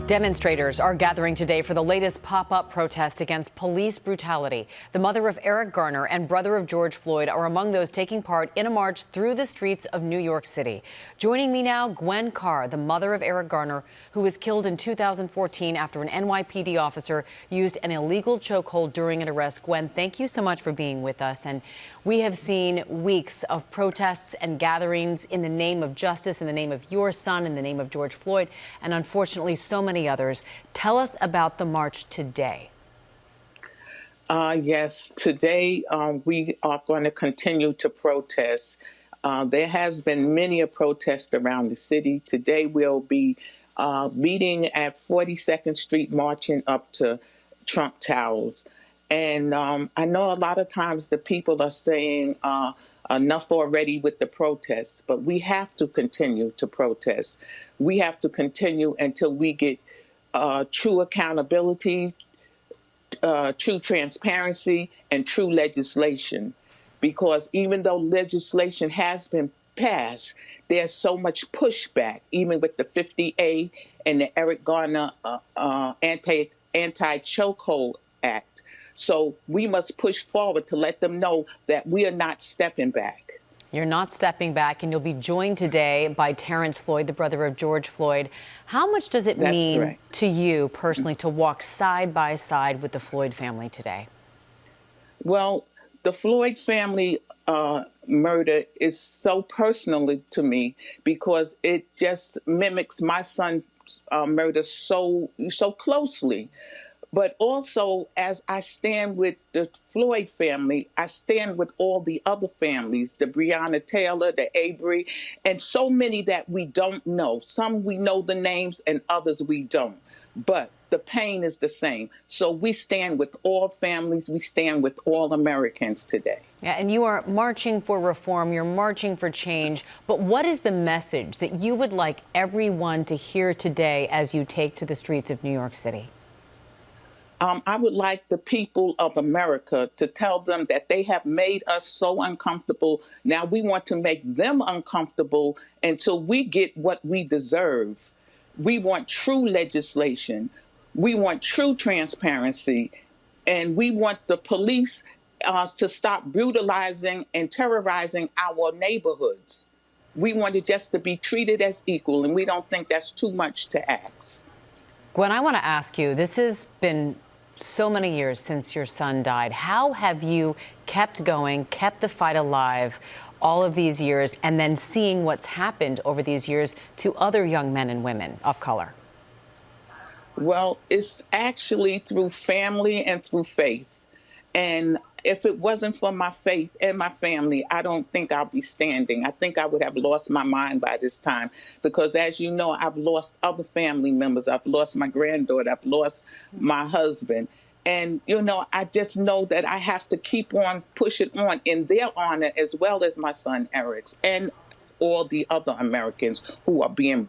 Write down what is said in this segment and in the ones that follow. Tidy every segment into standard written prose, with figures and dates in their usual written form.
Demonstrators are gathering today for the latest pop-up protest against police brutality. The mother of Eric Garner and brother of George Floyd are among those taking part in a march through the streets of New York City. Joining me now, Gwen Carr, the mother of Eric Garner, who was killed in 2014 after an NYPD officer used an illegal chokehold during an arrest. Gwen, thank you so much for being with us. And we have seen weeks of protests and gatherings in the name of justice, in the name of your son, in the name of George Floyd, and unfortunately so many others. Tell us about the march today. Yes, today we are going to continue to protest. There has been many a protest around the city. Today we'll be meeting at 42nd Street, marching up to Trump Towers. And I know a lot of times the people are saying enough already with the protests, but we have to continue to protest. We have to continue until we get true accountability, true transparency, and true legislation. Because even though legislation has been passed, there's so much pushback, even with the 50A and the Eric Garner anti-chokehold act. So we must push forward to let them know that we are not stepping back. You're not stepping back, and you'll be joined today by Terrence Floyd, the brother of George Floyd. How much does it mean to you personally to walk side by side with the Floyd family today? Well, the Floyd family murder is so personal to me because it just mimics my son's murder so closely. But also, as I stand with the Floyd family, I stand with all the other families, the Breonna Taylor, the Avery, and so many that we don't know. Some we know the names and others we don't. But the pain is the same. So we stand with all families. We stand with all Americans today. Yeah, and you are marching for reform. You're marching for change. But what is the message that you would like everyone to hear today as you take to the streets of New York City? I would like the people of America to tell them that they have made us so uncomfortable. Now we want to make them uncomfortable until we get what we deserve. We want true legislation. We want true transparency. And we want the police to stop brutalizing and terrorizing our neighborhoods. We want it just to be treated as equal, and we don't think that's too much to ask. Gwen, I want to ask you, this has been so many years since your son died. How have you kept going, kept the fight alive all of these years, and then seeing what's happened over these years to other young men and women of color? Well, it's actually through family and through faith. And if it wasn't for my faith and my family, I don't think I'll be standing. I think I would have lost my mind by this time because, as you know, I've lost other family members. I've lost my granddaughter. I've lost my husband. And, you know, I just know that I have to keep on pushing on in their honor, as well as my son Eric's and all the other Americans who are being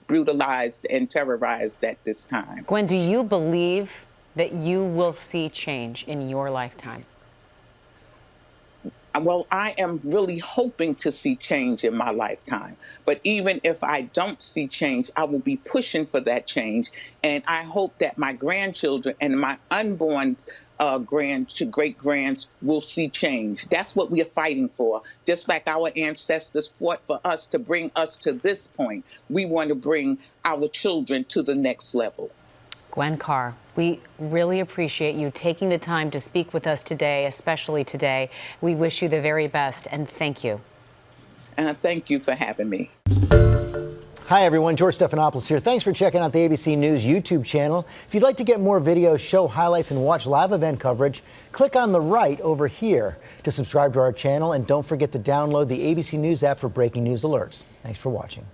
brutalized and terrorized at this time. Gwen, do you believe that you will see change in your lifetime? Well, I am really hoping to see change in my lifetime. But even if I don't see change, I will be pushing for that change. And I hope that my grandchildren and my unborn great-grands will see change. That's what we are fighting for. Just like our ancestors fought for us to bring us to this point, we want to bring our children to the next level. Gwen Carr, we really appreciate you taking the time to speak with us today, especially today. We wish you the very best, and thank you. Thank you for having me. Hi, everyone. George Stephanopoulos here. Thanks for checking out the ABC News YouTube channel. If you'd like to get more videos, show highlights, and watch live event coverage, click on the right over here to subscribe to our channel. And don't forget to download the ABC News app for breaking news alerts. Thanks for watching.